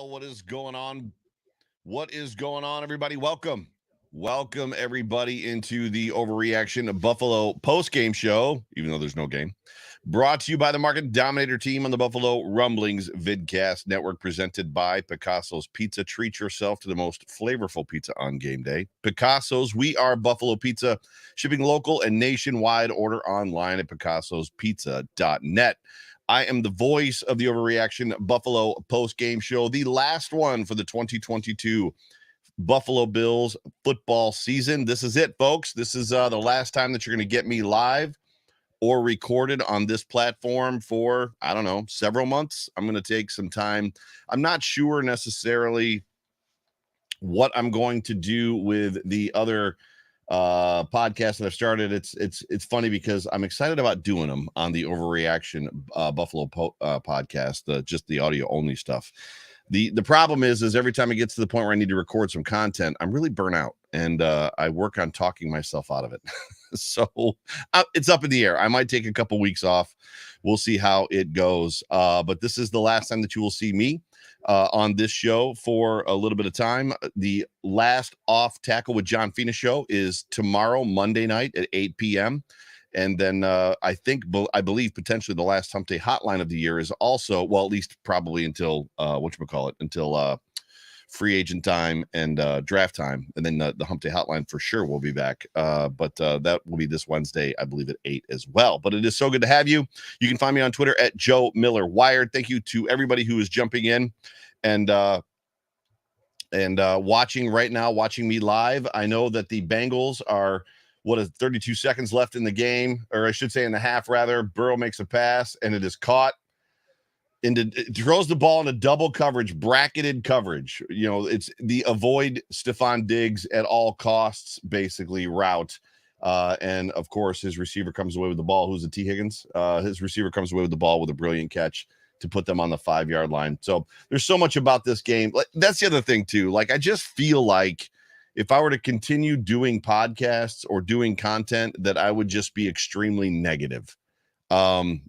Well, what is going on? What is going on, everybody? Welcome. Welcome, everybody, into the Overreaction Buffalo Postgame Show, even though there's no game. Brought to you by the Market Dominator team on the Buffalo Rumblings Vidcast Network, presented by Picasso's Pizza. Treat yourself to the most flavorful pizza on game day. Picasso's, we are Buffalo Pizza, shipping local and nationwide. Order online at picassospizza.net. I am the voice of the Overreaction Buffalo Postgame Show, the last one for the 2022 Buffalo Bills football season. This is it, folks. This is the last time that you're going to get me live or recorded on this platform for, I don't know, several months. I'm going to take some time. I'm not sure necessarily what I'm going to do with the other podcast that I've started. It's funny because I'm excited about doing them on the Overreaction Buffalo podcast, just the audio only stuff. The problem is every time it gets to the point where I need to record some content, I'm really burnt out, and I work on talking myself out of it. So it's up in the air. I might take a couple weeks off. We'll see how it goes. But this is the last time that you will see me on this show for a little bit of time. The last Off Tackle with John Fina show is tomorrow, Monday night at 8 p.m. And then I believe potentially the last Hump Day Hotline of the year is also, well, at least probably until until free agent time and draft time. And then the Hump Day Hotline for sure will be back. But that will be this Wednesday, I believe, at 8 as well. But it is so good to have you. You can find me on Twitter at Joe Miller Wired. Thank you to everybody who is jumping in and watching right now, watching me live. I know that the Bengals are, 32 seconds left in the game, or I should say in the half, rather. Burrow makes a pass, and it is caught. It throws the ball into double coverage, bracketed coverage. You know, it's the avoid Stephon Diggs at all costs, basically, route. And, of course, his receiver comes away with the ball. Who's the T. Higgins? His receiver comes away with the ball with a brilliant catch to put them on the 5-yard line. So there's so much about this game. That's the other thing, too. Like, I just feel like if I were to continue doing podcasts or doing content, that I would just be extremely negative. And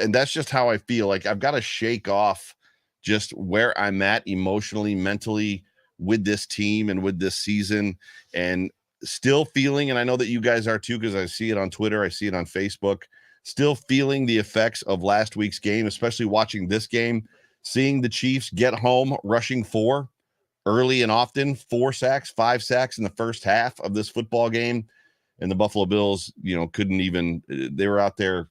that's just how I feel. Like I've got to shake off just where I'm at emotionally, mentally with this team and with this season, and still feeling, and I know that you guys are too, because I see it on Twitter, I see it on Facebook, still feeling the effects of last week's game, especially watching this game, seeing the Chiefs get home, rushing 4 early and often, 4 sacks, 5 sacks in the first half of this football game. And the Buffalo Bills, couldn't even, they were out there.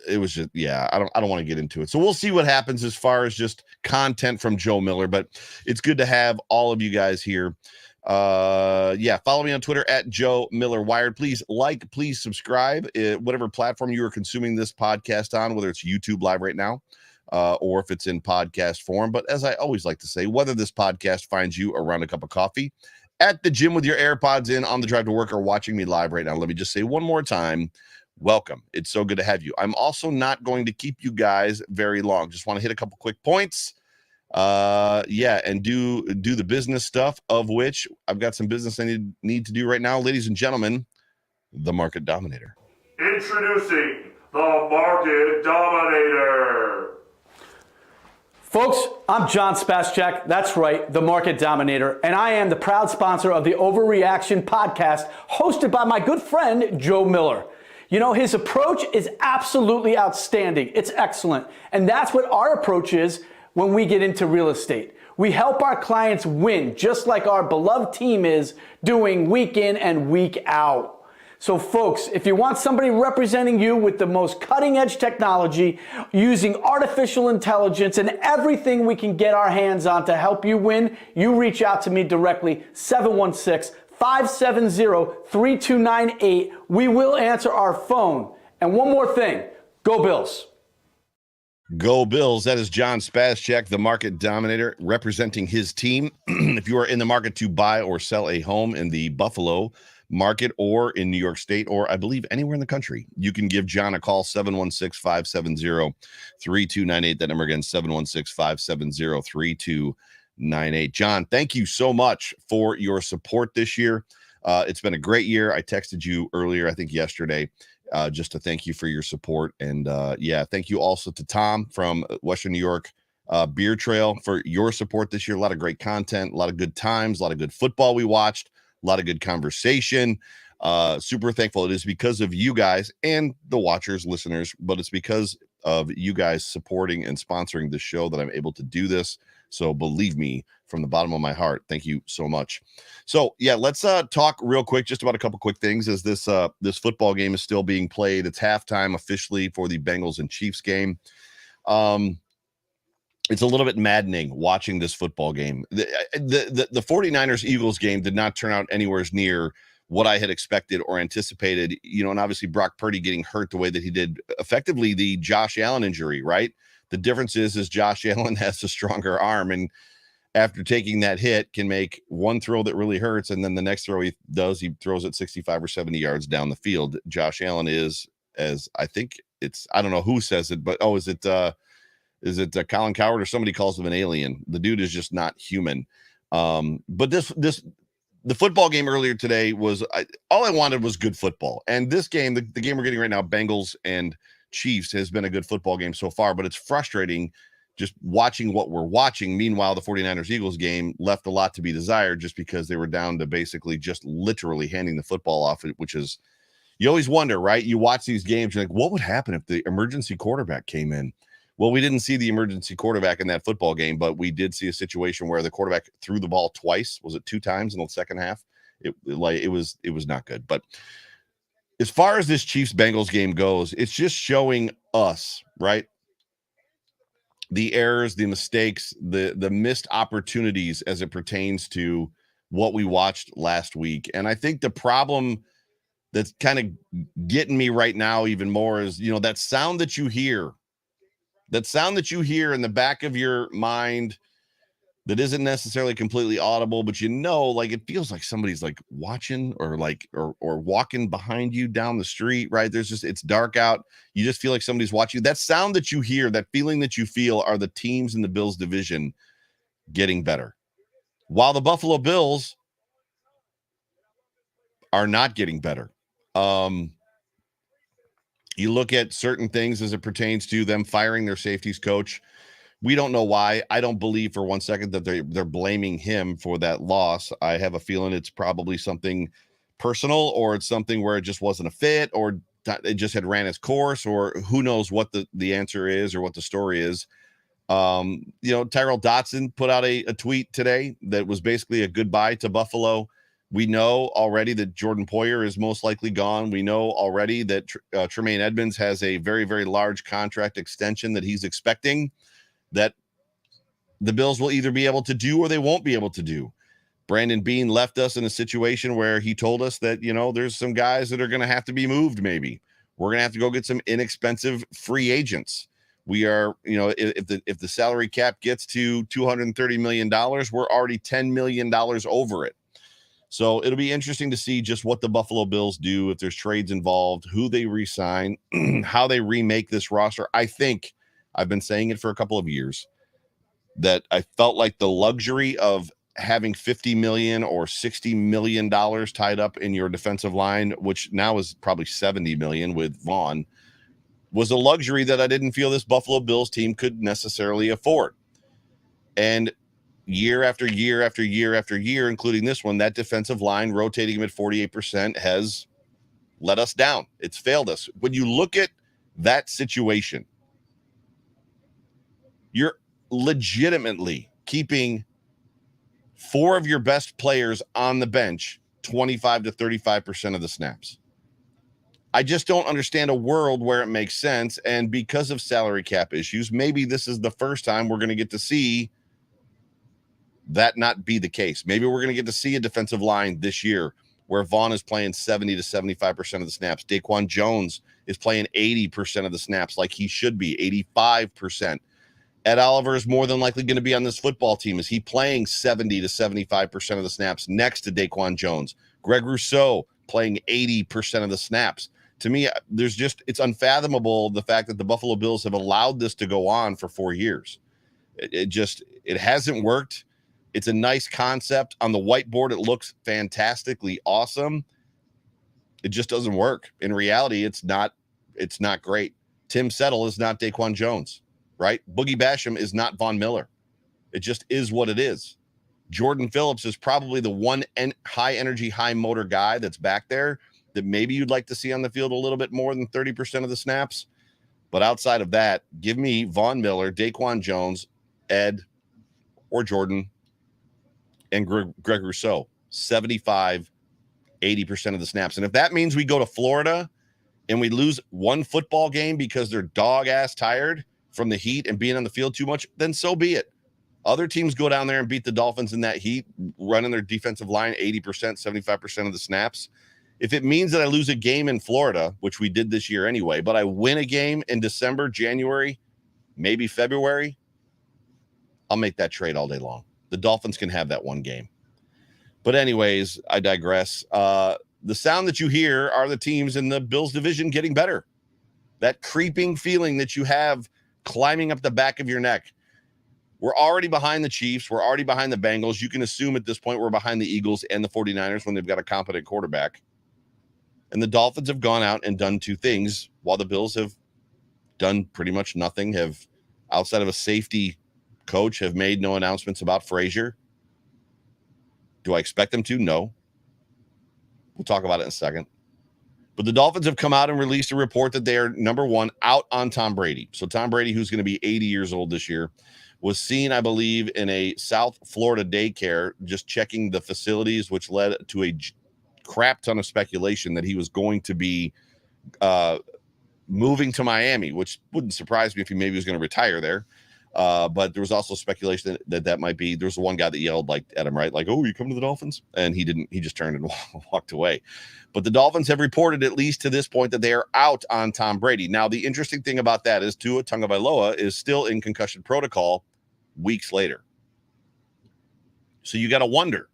It was just, I don't want to get into it. So we'll see what happens as far as just content from Joe Miller, but it's good to have all of you guys here. Follow me on Twitter at Joe Miller Wired. Please please subscribe, whatever platform you are consuming this podcast on, whether it's YouTube Live right now, or if it's in podcast form. But as I always like to say, whether this podcast finds you around a cup of coffee, at the gym with your AirPods in, on the drive to work, or watching me live right now, let me just say one more time, welcome. It's so good to have you. I'm also not going to keep you guys very long. Just want to hit a couple quick points. And do the business stuff, of which I've got some business I need to do right now. Ladies and gentlemen, the Market Dominator. Introducing the Market Dominator. Folks, I'm John Spaschak. That's right, the Market Dominator. And I am the proud sponsor of the Overreaction podcast, hosted by my good friend, Joe Miller. You know, his approach is absolutely outstanding. It's excellent. And that's what our approach is when we get into real estate. We help our clients win, just like our beloved team is doing week in and week out. So folks, if you want somebody representing you with the most cutting edge technology, using artificial intelligence and everything we can get our hands on to help you win, you reach out to me directly, 716-570-3298. We will answer our phone. And one more thing, go Bills. Go Bills. That is John Spaschak, the Market Dominator, representing his team. If you are in the market to buy or sell a home in the Buffalo market or in New York State, or I believe anywhere in the country, you can give John a call, 716-570-3298. That number again, 716-570-3298. John, thank you so much for your support this year. It's been a great year. I texted you earlier, I think yesterday, just to thank you for your support. And thank you also to Tom from Western New York Beer Trail for your support this year. A lot of great content, a lot of good times, a lot of good football we watched, a lot of good conversation. Super thankful. It is because of you guys and the watchers, listeners, but it's because of you guys supporting and sponsoring this show that I'm able to do this. So believe me, from the bottom of my heart, thank you so much. So yeah, let's talk real quick just about a couple quick things as this football game is still being played. It's halftime officially for the Bengals and Chiefs game. It's a little bit maddening watching this football game. The 49ers Eagles game did not turn out anywhere near what I had expected or anticipated, and obviously Brock Purdy getting hurt the way that he did, effectively the Josh Allen injury, right? The difference is Josh Allen has a stronger arm, and after taking that hit can make one throw that really hurts, and then the next throw he throws it 65 or 70 yards down the field. Josh Allen is, as I think I don't know who says it, but is it Colin Coward or somebody calls him an alien? The dude is just not human. But the football game earlier today was all I wanted was good football. And this game, the game we're getting right now, Bengals and Chiefs, has been a good football game so far, but it's frustrating just watching what we're watching. Meanwhile, the 49ers Eagles game left a lot to be desired just because they were down to basically just literally handing the football off, which is, you always wonder, right? You watch these games, you're like, what would happen if the emergency quarterback came in? Well, we didn't see the emergency quarterback in that football game, but we did see a situation where the quarterback threw the ball twice. Was it 2 times in the second half? It was not good. But as far as this Chiefs Bengals game goes, it's just showing us, right, the errors, the mistakes, the missed opportunities as it pertains to what we watched last week. And I think the problem that's kind of getting me right now even more is, that sound that you hear in the back of your mind that isn't necessarily completely audible, but like it feels like somebody's like watching or walking behind you down the street, right? It's dark out. You just feel like somebody's watching you. That sound that you hear, that feeling that you feel, are the teams in the Bills division getting better, while the Buffalo Bills are not getting better. You look at certain things as it pertains to them firing their safeties coach. We don't know why. I don't believe for one second that they're blaming him for that loss. I have a feeling it's probably something personal, or it's something where it just wasn't a fit, or it just had ran its course, or who knows what the answer is or what the story is. Tyrell Dotson put out a tweet today that was basically a goodbye to Buffalo. We know already that Jordan Poyer is most likely gone. We know already that Tremaine Edmonds has a very, very large contract extension that he's expecting, that the Bills will either be able to do or they won't be able to do. Brandon Beane left us in a situation where he told us that, there's some guys that are going to have to be moved. Maybe we're going to have to go get some inexpensive free agents. We are, if the salary cap gets to $230 million, we're already $10 million over it. So it'll be interesting to see just what the Buffalo Bills do, if there's trades involved, who they re-sign, how they remake this roster. I think I've been saying it for a couple of years that I felt like the luxury of having $50 million or $60 million tied up in your defensive line, which now is probably $70 million with Vaughn, was a luxury that I didn't feel this Buffalo Bills team could necessarily afford. And year after year after year after year, including this one, that defensive line rotating him at 48% has let us down. It's failed us. When you look at that situation, you're legitimately keeping 4 of your best players on the bench 25 to 35% of the snaps. I just don't understand a world where it makes sense. And because of salary cap issues, maybe this is the first time we're going to get to see that not be the case. Maybe we're going to get to see a defensive line this year where Vaughn is playing 70 to 75% of the snaps. Daquan Jones is playing 80% of the snaps like he should be, 85%. Ed Oliver is more than likely going to be on this football team. Is he playing 70 to 75% of the snaps next to Daquan Jones? Greg Rousseau playing 80% of the snaps. To me, it's unfathomable the fact that the Buffalo Bills have allowed this to go on for 4 years. It hasn't worked. It's a nice concept. On the whiteboard, it looks fantastically awesome. It just doesn't work. In reality, it's not great. Tim Settle is not Daquan Jones, right? Boogie Basham is not Von Miller. It just is what it is. Jordan Phillips is probably the one high energy, high motor guy that's back there that maybe you'd like to see on the field a little bit more than 30% of the snaps. But outside of that, give me Von Miller, Daquan Jones, Ed, or Jordan, and Greg Rousseau, 75, 80% of the snaps. And if that means we go to Florida and we lose one football game because they're dog-ass tired from the heat and being on the field too much, then so be it. Other teams go down there and beat the Dolphins in that heat, running their defensive line 80%, 75% of the snaps. If it means that I lose a game in Florida, which we did this year anyway, but I win a game in December, January, maybe February, I'll make that trade all day long. The Dolphins can have that one game. But anyways, I digress. The sound that you hear are the teams in the Bills division getting better. That creeping feeling that you have climbing up the back of your neck. We're already behind the Chiefs. We're already behind the Bengals. You can assume at this point we're behind the Eagles and the 49ers when they've got a competent quarterback. And the Dolphins have gone out and done two things while the Bills have done pretty much nothing, have, outside of a safety coach, have made no announcements about Frazier. Do I expect them to? No. We'll talk about it in a second. But the Dolphins have come out and released a report that they are, number one, out on Tom Brady. So Tom Brady, who's going to be 80 years old this year, was seen, I believe, in a South Florida daycare, just checking the facilities, which led to a crap ton of speculation that he was going to be moving to Miami, which wouldn't surprise me if he maybe was going to retire there. But there was also speculation that might be, there was one guy that yelled like at him, right? Like, oh, you come to the Dolphins? And he didn't, he just turned and walked away. But the Dolphins have reported, at least to this point, that they are out on Tom Brady. Now, the interesting thing about that is Tua Tagovailoa is still in concussion protocol weeks later. So you got to wonder,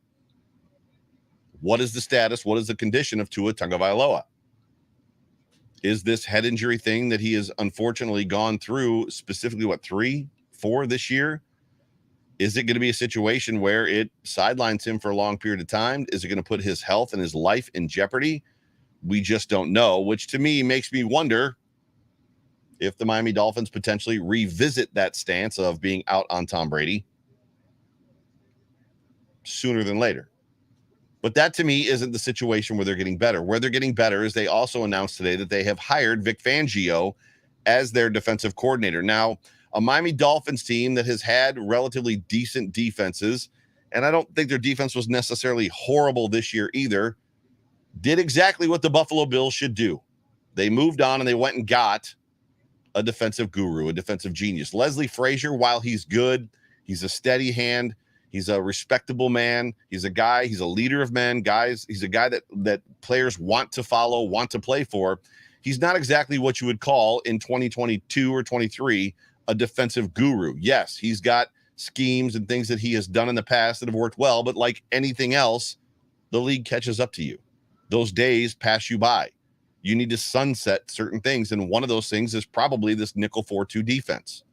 what is the status? What is the condition of Tua Tagovailoa? Is this head injury thing that he has unfortunately gone through, specifically, 3-4 this year? Is it going to be a situation where it sidelines him for a long period of time? Is it going to put his health and his life in jeopardy? We just don't know, which to me makes me wonder if the Miami Dolphins potentially revisit that stance of being out on Tom Brady sooner than later. But that to me isn't the situation where they're getting better. Where they're getting better is they also announced today that they have hired Vic Fangio as their defensive coordinator. Now, a Miami Dolphins team that has had relatively decent defenses, and I don't think their defense was necessarily horrible this year either, did exactly what the Buffalo Bills should do. They moved on and they went and got a defensive guru, a defensive genius. Leslie Frazier, while he's good, he's a steady hand. He's a respectable man. He's a guy. He's a leader of men, guys. He's a guy that players want to follow, want to play for. He's not exactly what you would call in 2022 or 23 a defensive guru. Yes, he's got schemes and things that he has done in the past that have worked well, but like anything else, the league catches up to you. Those days pass you by. You need to sunset certain things, and one of those things is probably this nickel 4-2 defense.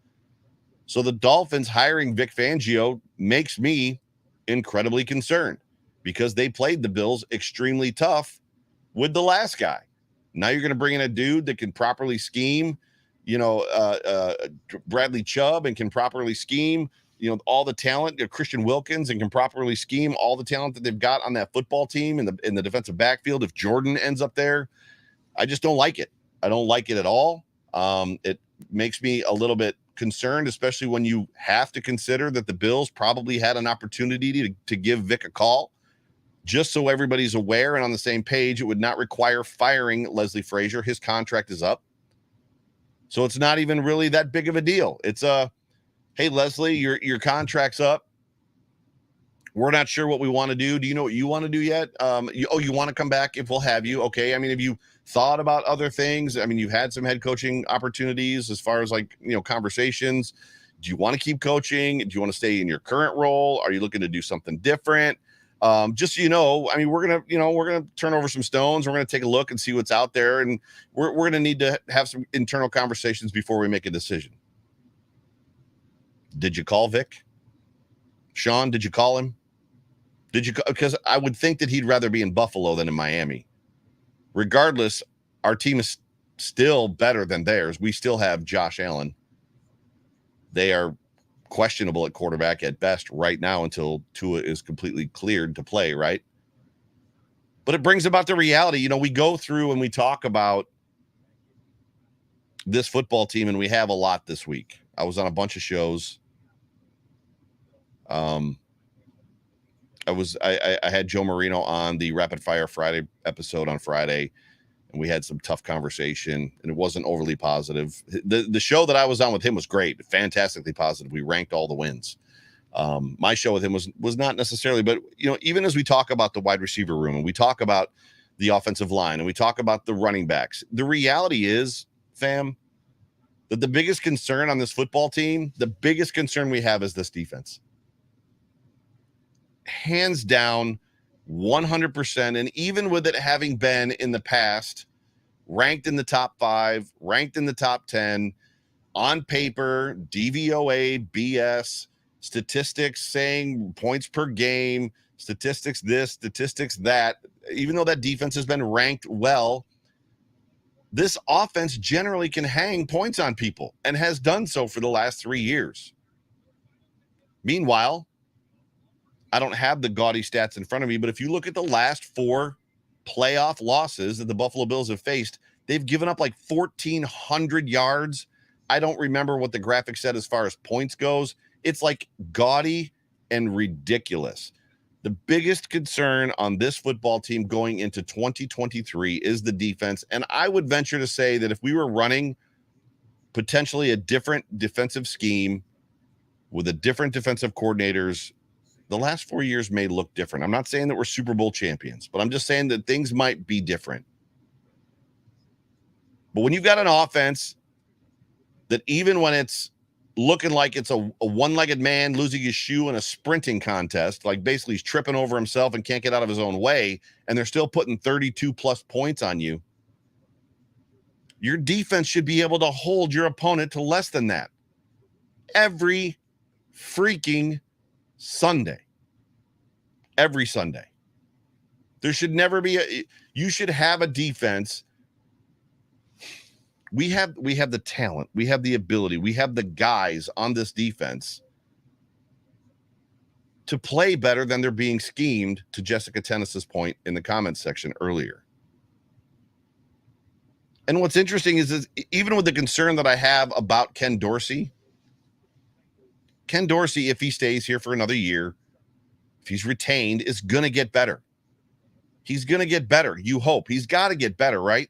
So the Dolphins hiring Vic Fangio makes me incredibly concerned because they played the Bills extremely tough with the last guy. Now you're going to bring in a dude that can properly scheme, Bradley Chubb, and can properly scheme, all the talent, Christian Wilkins, and can properly scheme all the talent that they've got on that football team in the defensive backfield. If Jordan ends up there, I just don't like it. I don't like it at all. It makes me a little bit concerned, especially when you have to consider that the Bills probably had an opportunity to give Vic a call. Just so everybody's aware and on the same page, it would not require firing Leslie Frazier. His contract is up. So it's not even really that big of a deal. It's hey, Leslie, your contract's up. We're not sure what we want to do. Do you know what you want to do yet? You want to come back if we'll have you. Okay. I mean, have you thought about other things? I mean, you've had some head coaching opportunities as far as conversations. Do you want to keep coaching? Do you want to stay in your current role? Are you looking to do something different? Just we're gonna turn over some stones. We're gonna take a look and see what's out there, and we're gonna need to have some internal conversations before we make a decision. Did you call Vic? Sean, did you call him? Because I would think that he'd rather be in Buffalo than in Miami. Regardless, our team is still better than theirs. We still have Josh Allen. They are questionable at quarterback at best right now until Tua is completely cleared to play, right? But it brings about the reality. You know, we go through and we talk about this football team, and we have a lot this week. I was on a bunch of shows. I had Joe Marino on the Rapid Fire Friday episode on Friday, and we had some tough conversation, and it wasn't overly positive. The show that I was on with him was great, fantastically positive. We ranked all the wins. My show with him was not necessarily, but you know, even as we talk about the wide receiver room and we talk about the offensive line and we talk about the running backs, the reality is, fam, that the biggest concern on this football team, the biggest concern we have is this defense. Hands down, 100%. And even with it having been in the past ranked in the top 5, ranked in the top 10, on paper, DVOA, BS, statistics saying points per game, statistics this, statistics that, even though that defense has been ranked well, this offense generally can hang points on people and has done so for the last 3 years. Meanwhile, I don't have the gaudy stats in front of me, but if you look at the last 4 playoff losses that the Buffalo Bills have faced, they've given up like 1,400 yards. I don't remember what the graphic said as far as points goes. It's like gaudy and ridiculous. The biggest concern on this football team going into 2023 is the defense. And I would venture to say that if we were running potentially a different defensive scheme with a different defensive coordinators, the last 4 years may look different. I'm not saying that we're Super Bowl champions, but I'm just saying that things might be different. But when you've got an offense that even when it's looking like it's a one-legged man losing his shoe in a sprinting contest, like basically he's tripping over himself and can't get out of his own way, and they're still putting 32-plus points on you, your defense should be able to hold your opponent to less than that every freaking Sunday. Every Sunday. There should never be you should have a defense. We have the talent, we have the ability, we have the guys on this defense to play better than they're being schemed, to Jessica Tennis's point in the comments section earlier. And what's interesting is even with the concern that I have about Ken Dorsey, if he stays here for another year, if he's retained, is going to get better. He's going to get better. You hope. He's got to get better, right?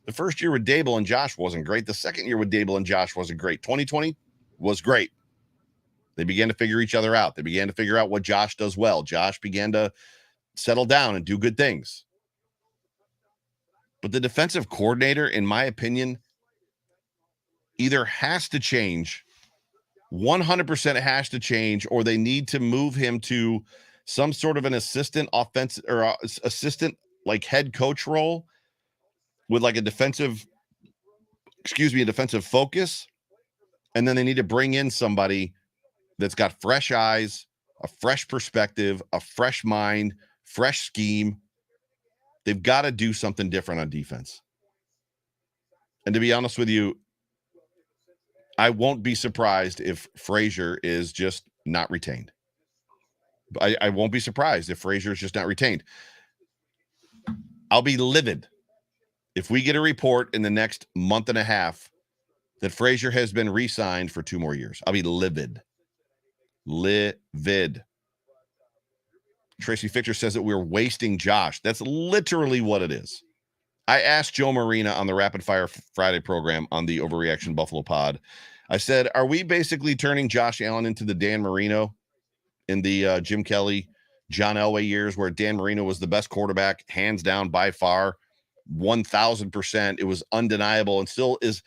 The first year with Dable and Josh wasn't great. The second year with Dable and Josh wasn't great. 2020 was great. They began to figure each other out. They began to figure out what Josh does well. Josh began to settle down and do good things. But the defensive coordinator, in my opinion, either has to change, 100% has to change, or they need to move him to some sort of an assistant offensive or assistant like head coach role with like a defensive focus. And then they need to bring in somebody that's got fresh eyes, a fresh perspective, a fresh mind, fresh scheme. They've got to do something different on defense. And to be honest with you, I won't be surprised if Frazier is just not retained. I won't be surprised if Frazier is just not retained. I'll be livid if we get a report in the next month and a half that Frazier has been re-signed for 2 more years. I'll be livid. Livid. Tracy Fichter says that we're wasting Josh. That's literally what it is. I asked Joe Marina on the Rapid Fire Friday program on the Overreaction Buffalo Pod. I said, are we basically turning Josh Allen into the Dan Marino in the Jim Kelly, John Elway years, where Dan Marino was the best quarterback, hands down by far, 1,000%. It was undeniable and still is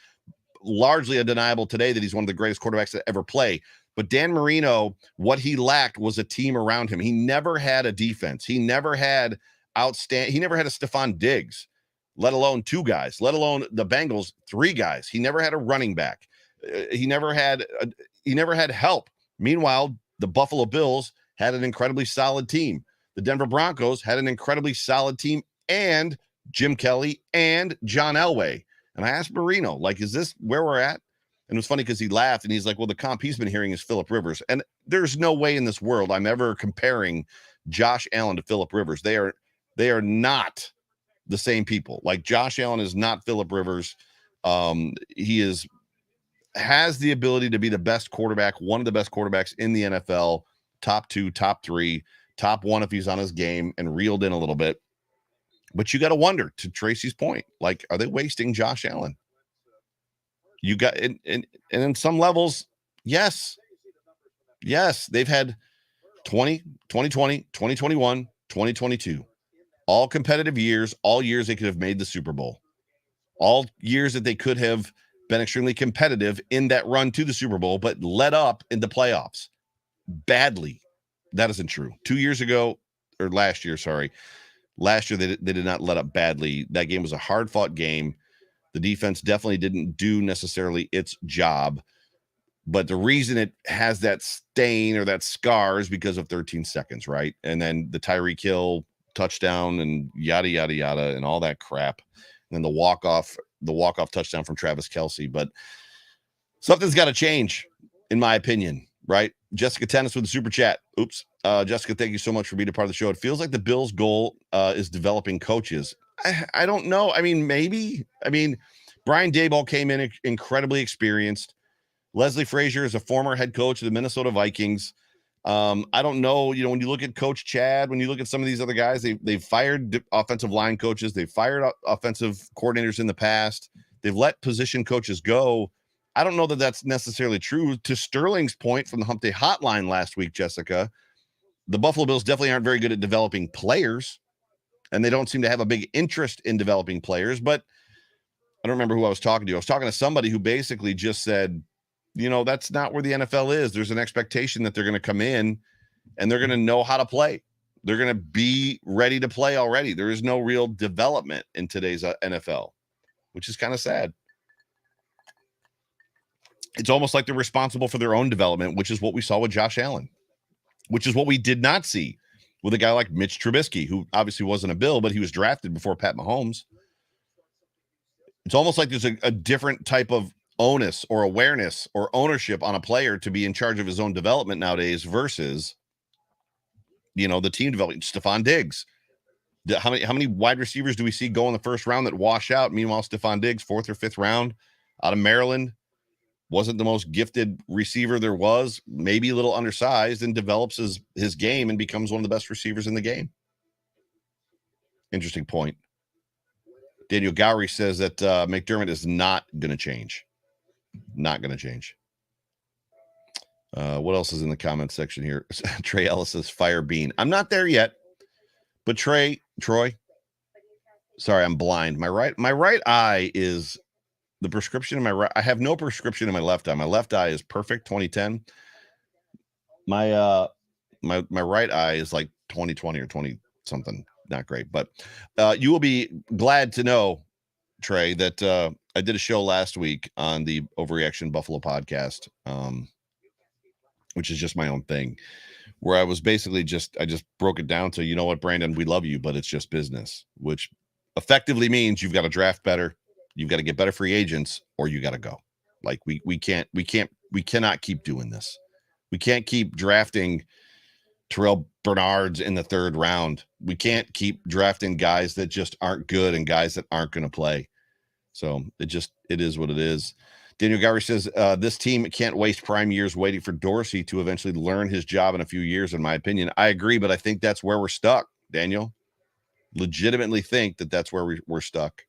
largely undeniable today that he's one of the greatest quarterbacks to ever play. But Dan Marino, what he lacked was a team around him. He never had a defense. He never had a Stephon Diggs, let alone 2 guys, let alone the Bengals, 3 guys. He never had a running back. He never had help. Meanwhile, the Buffalo Bills had an incredibly solid team. The Denver Broncos had an incredibly solid team and Jim Kelly and John Elway. And I asked Marino, like, is this where we're at? And it was funny because he laughed and he's like, well, the comp he's been hearing is Phillip Rivers. And there's no way in this world I'm ever comparing Josh Allen to Phillip Rivers. They are not the same people. Like, Josh Allen is not Phillip Rivers. He has the ability to be the best quarterback, one of the best quarterbacks in the NFL, top 2, top 3, top 1 if he's on his game and reeled in a little bit. But you got to wonder, to Tracy's point, like, are they wasting Josh Allen? You got, and in some levels, yes, they've had 2020, 2021, 2022, all competitive years, all years they could have made the Super Bowl, all years that they could have been extremely competitive in that run to the Super Bowl, but led up in the playoffs badly. That isn't true. 2 years ago, or last year, they did not let up badly. That game was a hard-fought game. The defense definitely didn't do necessarily its job, but the reason it has that stain or that scar is because of 13 seconds, right? And then the Tyreek Hill touchdown and yada, yada, yada, and all that crap. And then the walk-off touchdown from Travis Kelce. But something's got to change, in my opinion, right? Jessica Tennis with the super chat. Oops. Jessica, thank you so much for being a part of the show. It feels like the Bills' goal is developing coaches. I don't know. I mean, maybe. I mean, Brian Daboll came in incredibly experienced. Leslie Frazier is a former head coach of the Minnesota Vikings. I don't know. You know, when you look at Coach Chad, when you look at some of these other guys, they've fired offensive line coaches. They've fired offensive coordinators in the past. They've let position coaches go. I don't know that that's necessarily true. To Sterling's point from the Hump Day Hotline last week, Jessica, the Buffalo Bills definitely aren't very good at developing players, and they don't seem to have a big interest in developing players. But I don't remember who I was talking to. I was talking to somebody who basically just said, you know, that's not where the NFL is. There's an expectation that they're going to come in and they're going to know how to play. They're going to be ready to play already. There is no real development in today's NFL, which is kind of sad. It's almost like they're responsible for their own development, which is what we saw with Josh Allen, which is what we did not see with a guy like Mitch Trubisky, who obviously wasn't a Bill, but he was drafted before Pat Mahomes. It's almost like there's a different type of onus or awareness or ownership on a player to be in charge of his own development nowadays versus, you know, the team development. Stephon Diggs. How many wide receivers do we see go in the first round that wash out? Meanwhile, Stephon Diggs, 4th or 5th round out of Maryland, wasn't the most gifted receiver there was, maybe a little undersized, and develops his game and becomes one of the best receivers in the game. Interesting point. Daniel Gowrie says that McDermott is not going to change. Not going to change. What else is in the comment section here? Trey Ellis says fire Bean. I'm not there yet, but Troy, sorry, I'm blind. My right eye is the prescription in my right. I have no prescription in my left eye. My left eye is perfect. 2010. My right eye is like 2020 or 20 something. Not great, but you will be glad to know, Trey, that I did a show last week on the Overreaction Buffalo podcast, which is just my own thing, where I was basically I just broke it down to, you know what, Brandon, we love you, but it's just business, which effectively means you've got to draft better, you've got to get better free agents, or you got to go. Like we cannot keep doing this. We can't keep drafting Terrell Bernard's in the 3rd round. We can't keep drafting guys that just aren't good and guys that aren't going to play. So it is what it is. Daniel Gowrie says this team can't waste prime years waiting for Dorsey to eventually learn his job in a few years, in my opinion. I agree, but I think that's where we're stuck, Daniel. Legitimately think that that's where we're stuck.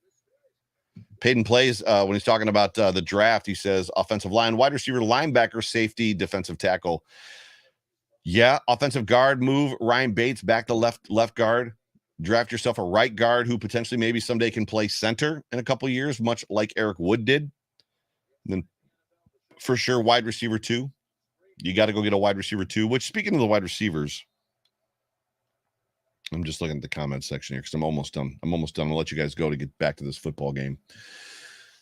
Payton plays when he's talking about the draft. He says offensive line, wide receiver, linebacker, safety, defensive tackle. Yeah, offensive guard, move Ryan Bates back to left guard. Draft yourself a right guard who potentially maybe someday can play center in a couple of years, much like Eric Wood did. And then for sure, wide receiver 2. You got to go get a wide receiver 2, which, speaking of the wide receivers, I'm just looking at the comment section here because I'm almost done. I'll let you guys go to get back to this football game.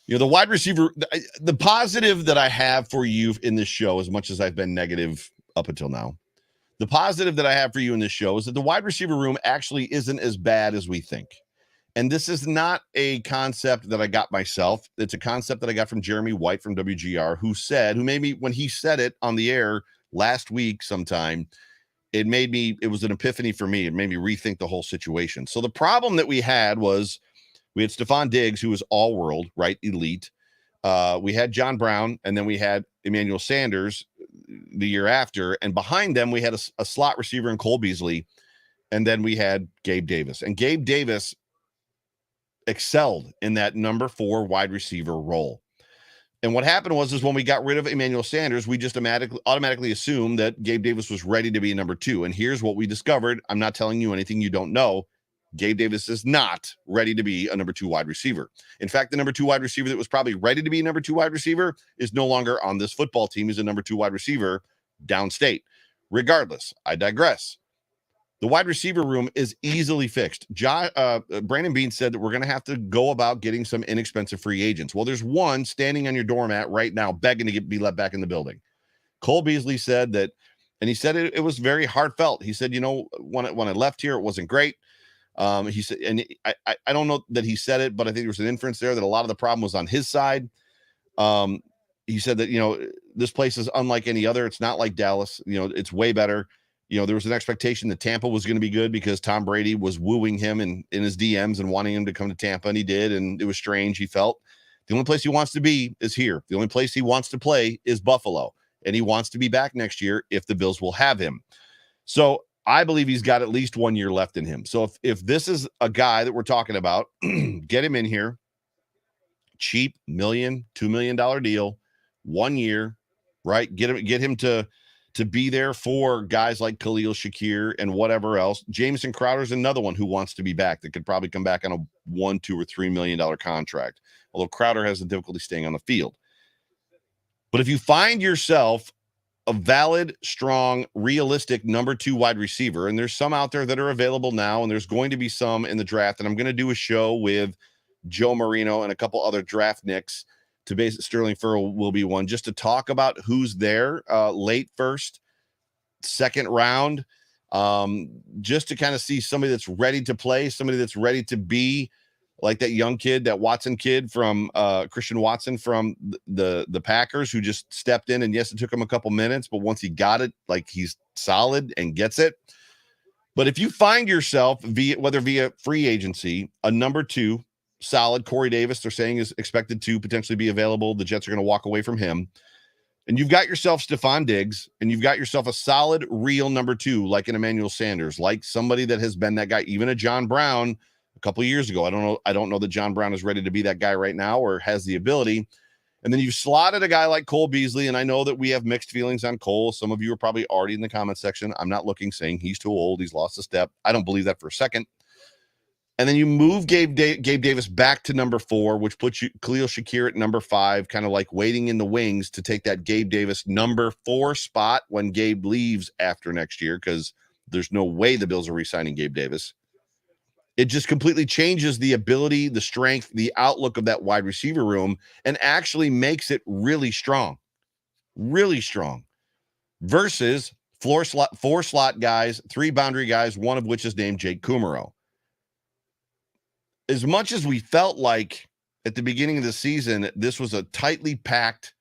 You know, the wide receiver, the positive that I have for you in this show, as much as I've been negative up until now, the positive that I have for you in this show is that the wide receiver room actually isn't as bad as we think. And this is not a concept that I got myself. It's a concept that I got from Jeremy White from WGR, who made me, when he said it on the air last week sometime, it was an epiphany for me. It made me rethink the whole situation. So the problem that we had was we had Stephon Diggs, who was all world, right? Elite. We had John Brown, and then we had Emmanuel Sanders the year after. And behind them, we had a slot receiver in Cole Beasley. And then we had Gabe Davis. And Gabe Davis excelled in that number 4 wide receiver role. And what happened was when we got rid of Emmanuel Sanders, we just automatically assumed that Gabe Davis was ready to be number 2. And here's what we discovered. I'm not telling you anything you don't know. Gabe Davis is not ready to be a number 2 wide receiver. In fact, the number 2 wide receiver that was probably ready to be number 2 wide receiver is no longer on this football team. He's a number 2 wide receiver downstate. Regardless, I digress. The wide receiver room is easily fixed. Brandon Beane said that we're going to have to go about getting some inexpensive free agents. Well, there's one standing on your doormat right now begging to be let back in the building. Cole Beasley said that, and he said it was very heartfelt. He said, when I left here, it wasn't great. He said, and I don't know that he said it, but I think there was an inference there that a lot of the problem was on his side. He said that, this place is unlike any other. It's not like Dallas. It's way better. There was an expectation that Tampa was going to be good because Tom Brady was wooing him in his DMs and wanting him to come to Tampa, and he did, and it was strange. He felt the only place he wants to be is here. The only place he wants to play is Buffalo, and he wants to be back next year if the Bills will have him. So I believe he's got at least 1 year left in him. So if this is a guy that we're talking about, get him in here, cheap $1 $2 million deal, 1 year, right? Get him to be there for guys like Khalil Shakir and whatever else. Jamison Crowder's another one who wants to be back that could probably come back on a $1, $2, or $3 million contract, although Crowder has the difficulty staying on the field. But if you find yourself a valid, strong, realistic number 2 wide receiver, and there's some out there that are available now, and there's going to be some in the draft, and I'm going to do a show with Joe Marino and a couple other draft nicks to base Sterling Furrow will be one, just to talk about who's there late first, second round, just to kind of see somebody that's ready to play, somebody that's ready to be like that young kid, that Watson kid from Christian Watson from the Packers, who just stepped in, and yes, it took him a couple minutes, but once he got it, like, he's solid and gets it. But if you find yourself whether via free agency, a number 2 solid, Corey Davis, they're saying, is expected to potentially be available. The Jets are going to walk away from him. And you've got yourself Stephon Diggs, and you've got yourself a solid, real number 2, like an Emmanuel Sanders, like somebody that has been that guy, even a John Brown a couple of years ago. I don't know that John Brown is ready to be that guy right now or has the ability. And then you've slotted a guy like Cole Beasley, and I know that we have mixed feelings on Cole. Some of you are probably already in the comment section. I'm not looking, saying he's too old, he's lost a step. I don't believe that for a second. And then you move Gabe Davis back to number 4, which puts you Khalil Shakir at number 5, kind of like waiting in the wings to take that Gabe Davis number 4 spot when Gabe leaves after next year, because there's no way the Bills are re-signing Gabe Davis. It just completely changes the ability, the strength, the outlook of that wide receiver room, and actually makes it really strong versus 4 slot guys, 3 boundary guys, one of which is named Jake Kumaro. As much as we felt like at the beginning of the season, this was a tightly packed,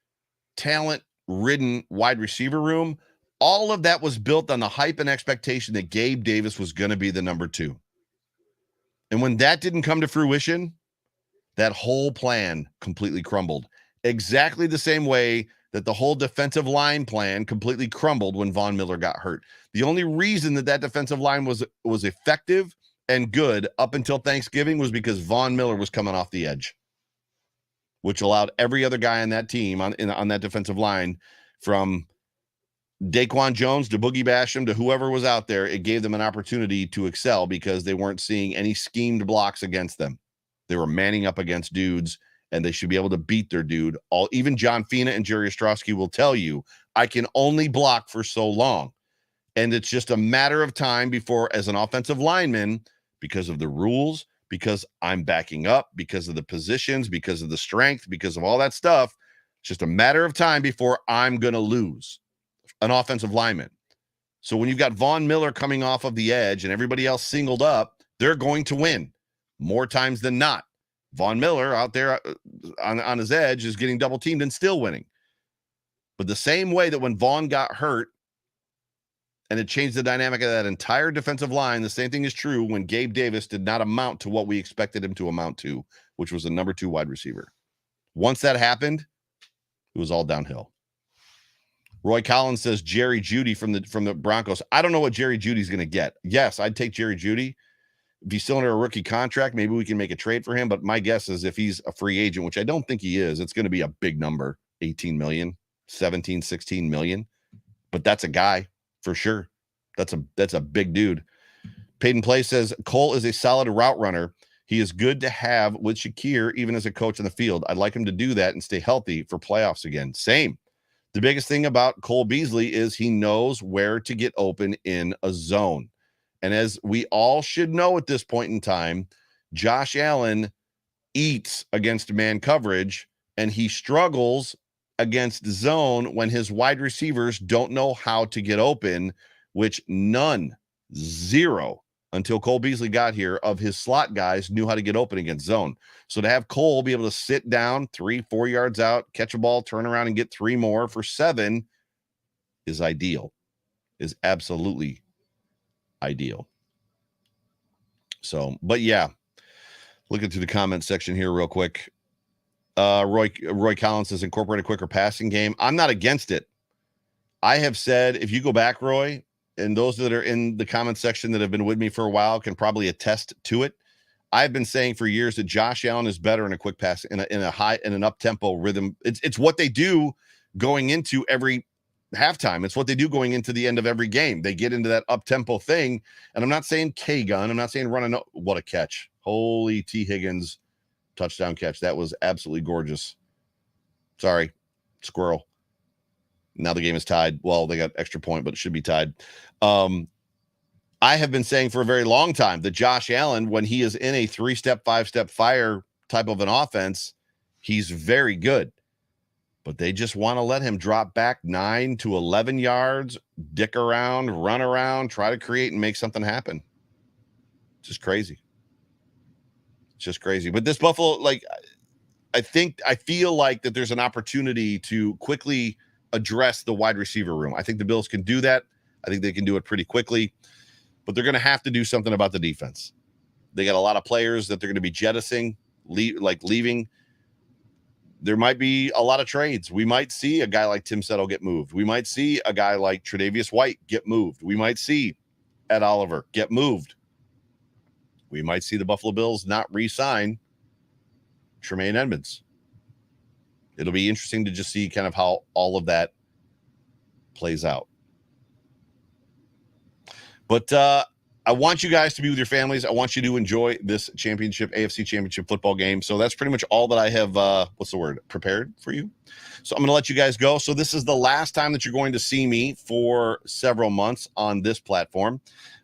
talent-ridden wide receiver room, all of that was built on the hype and expectation that Gabe Davis was going to be the number 2. And when that didn't come to fruition, that whole plan completely crumbled. Exactly the same way that the whole defensive line plan completely crumbled when Von Miller got hurt. The only reason that defensive line was effective and good up until Thanksgiving was because Von Miller was coming off the edge, which allowed every other guy on that team on that defensive line, from Daquan Jones to Boogie Basham to whoever was out there, it gave them an opportunity to excel because they weren't seeing any schemed blocks against them. They were manning up against dudes, and they should be able to beat their dude. Even John Fina and Jerry Ostrowski will tell you, I can only block for so long. And it's just a matter of time before, as an offensive lineman, because of the rules, because I'm backing up, because of the positions, because of the strength, because of all that stuff, it's just a matter of time before I'm going to lose an offensive lineman. So when you've got Von Miller coming off of the edge and everybody else singled up, they're going to win. More times than not, Von Miller out there on his edge is getting double teamed and still winning. But the same way that when Vaughn got hurt and it changed the dynamic of that entire defensive line, the same thing is true when Gabe Davis did not amount to what we expected him to amount to, which was a number 2 wide receiver. Once that happened, it was all downhill. Roy Collins says Jerry Jeudy from the Broncos. I don't know what Jerry Judy's going to get. Yes, I'd take Jerry Jeudy. If he's still under a rookie contract, maybe we can make a trade for him. But my guess is if he's a free agent, which I don't think he is, it's going to be a big number, 18 million, 17, 16 million. But that's a guy for sure. That's a big dude. Peyton Play says Cole is a solid route runner. He is good to have with Shakir, even as a coach in the field. I'd like him to do that and stay healthy for playoffs again. Same. The biggest thing about Cole Beasley is he knows where to get open in a zone. And as we all should know at this point in time, Josh Allen eats against man coverage, and he struggles against zone when his wide receivers don't know how to get open, which zero, until Cole Beasley got here, of his slot guys knew how to get open against zone. So to have Cole be able to sit down 3-4 yards out, catch a ball, turn around and get 3 more for 7 is ideal, is absolutely ideal. So, but yeah, looking through the comment section here real quick. Roy Collins says incorporate a quicker passing game. I'm not against it. I have said, if you go back, Roy, and those that are in the comment section that have been with me for a while can probably attest to it. I've been saying for years that Josh Allen is better in a quick pass, in an up-tempo rhythm. It's what they do going into every halftime. It's what they do going into the end of every game. They get into that up-tempo thing, and I'm not saying K-gun. I'm not saying running. What a catch. Holy T. Higgins touchdown catch. That was absolutely gorgeous. Sorry, squirrel. Now the game is tied. Well, they got extra point, but it should be tied. I have been saying for a very long time that Josh Allen, when he is in a 3-step, 5-step fire type of an offense, he's very good. But they just want to let him drop back 9 to 11 yards, dick around, run around, try to create and make something happen. It's just crazy. It's just crazy. But this Buffalo, I feel like that there's an opportunity to quickly address the wide receiver room. I think the Bills can do that. I think they can do it pretty quickly. But they're going to have to do something about the defense. They got a lot of players that they're going to be jettisoning, leaving. There might be a lot of trades. We might see a guy like Tim Settle get moved. We might see a guy like Tre'Davious White get moved. We might see Ed Oliver get moved. We might see the Buffalo Bills not re-sign Tremaine Edmonds. It'll be interesting to just see kind of how all of that plays out. But I want you guys to be with your families. I want you to enjoy this AFC championship football game. So that's pretty much all that I have, prepared for you. So I'm going to let you guys go. So this is the last time that you're going to see me for several months on this platform.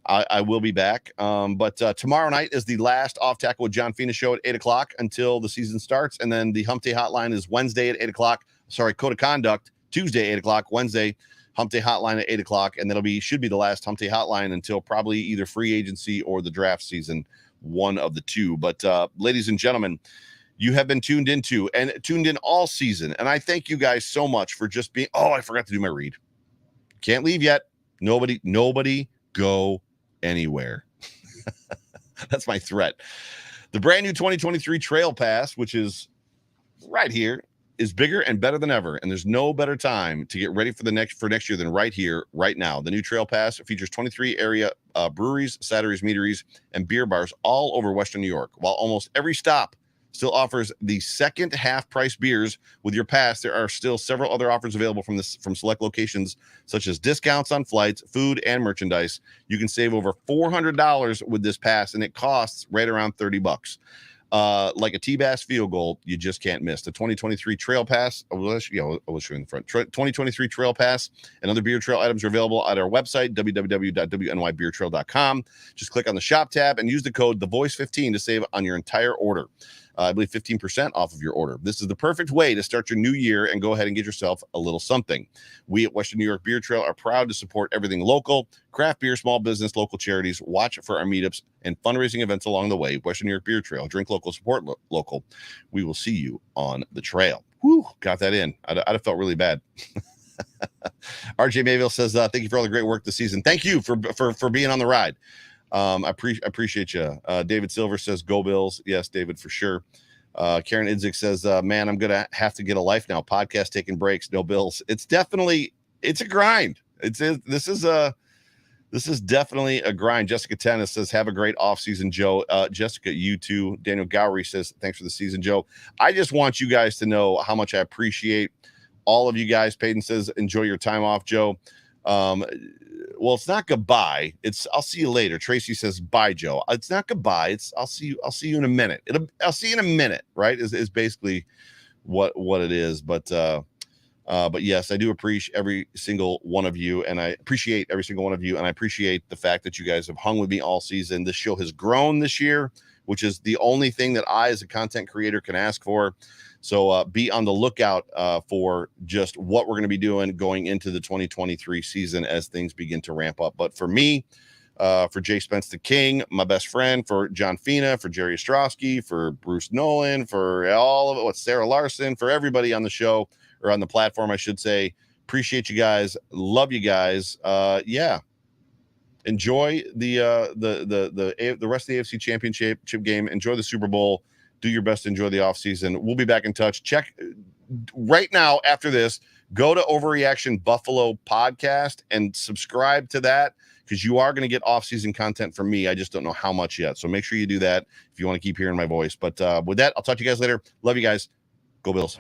I will be back. But tomorrow night is the last Off Tackle with John Fina show at 8 o'clock until the season starts. And then the Hump Day Hotline is Wednesday at 8 o'clock. Code of Conduct, Tuesday, 8 o'clock. Wednesday, Hump Day Hotline at 8 o'clock. And that'll should be the last Hump Day Hotline until probably either free agency or the draft season, one of the two. But ladies and gentlemen, you have been tuned in all season. And I thank you guys so much for just being, I forgot to do my read. Can't leave yet. Nobody go anywhere. That's my threat. The brand new 2023 Trail Pass, which is right here, is bigger and better than ever, and there's no better time to get ready for next year than right here, right now. The new Trail Pass features 23 area breweries, cideries, meaderies, and beer bars all over Western New York. While almost every stop still offers the second half-price beers with your pass, there are still several other offers available from select locations, such as discounts on flights, food, and merchandise. You can save over $400 with this pass, and it costs right around $30. Like a T-Bass field goal, you just can't miss. The 2023 Trail Pass, I will show you in the front. 2023 Trail Pass and other beer trail items are available at our website, www.wnYbeertrail.com. Just click on the shop tab and use the code TheVoice15 to save on your entire order. I believe 15% off of your order. This is the perfect way to start your new year and go ahead and get yourself a little something. We at Western New York Beer Trail are proud to support everything local, craft beer, small business, local charities. Watch for our meetups and fundraising events along the way. Western New York Beer Trail. Drink local, support local. We will see you on the trail. Whew, got that in. I'd have felt really bad. RJ Mayville says, thank you for all the great work this season. Thank you for being on the ride. I appreciate you. David Silver says, go Bills. Yes, David, for sure. Karen Idzik says, man, I'm going to have to get a life now. Podcast taking breaks, no Bills. It's a grind. This is definitely a grind. Jessica Tennis says, have a great offseason, Joe. Jessica, you too. Daniel Gowrie says, thanks for the season, Joe. I just want you guys to know how much I appreciate all of you guys. Peyton says, enjoy your time off, Joe. Well, it's not goodbye. It's I'll see you later. Tracy says, bye, Joe. It's not goodbye. It's I'll see you in a minute. I'll see you in a minute, right? Is basically what it is. But yes, I do appreciate every single one of you, and I appreciate the fact that you guys have hung with me all season. This show has grown this year, which is the only thing that I, as a content creator, can ask for. So be on the lookout for just what we're going to be doing going into the 2023 season as things begin to ramp up. But for me, for Jay Spence the King, my best friend, for John Fina, for Jerry Ostrowski, for Bruce Nolan, for all of it, Sarah Larson, for everybody on the show, or on the platform, I should say, appreciate you guys. Love you guys. Yeah. Enjoy the rest of the AFC Championship game. Enjoy the Super Bowl. Do your best to enjoy the offseason. We'll be back in touch. Check right now after this. Go to Overreaction Buffalo Podcast and subscribe to that, because you are going to get offseason content from me. I just don't know how much yet. So make sure you do that if you want to keep hearing my voice. But with that, I'll talk to you guys later. Love you guys. Go Bills.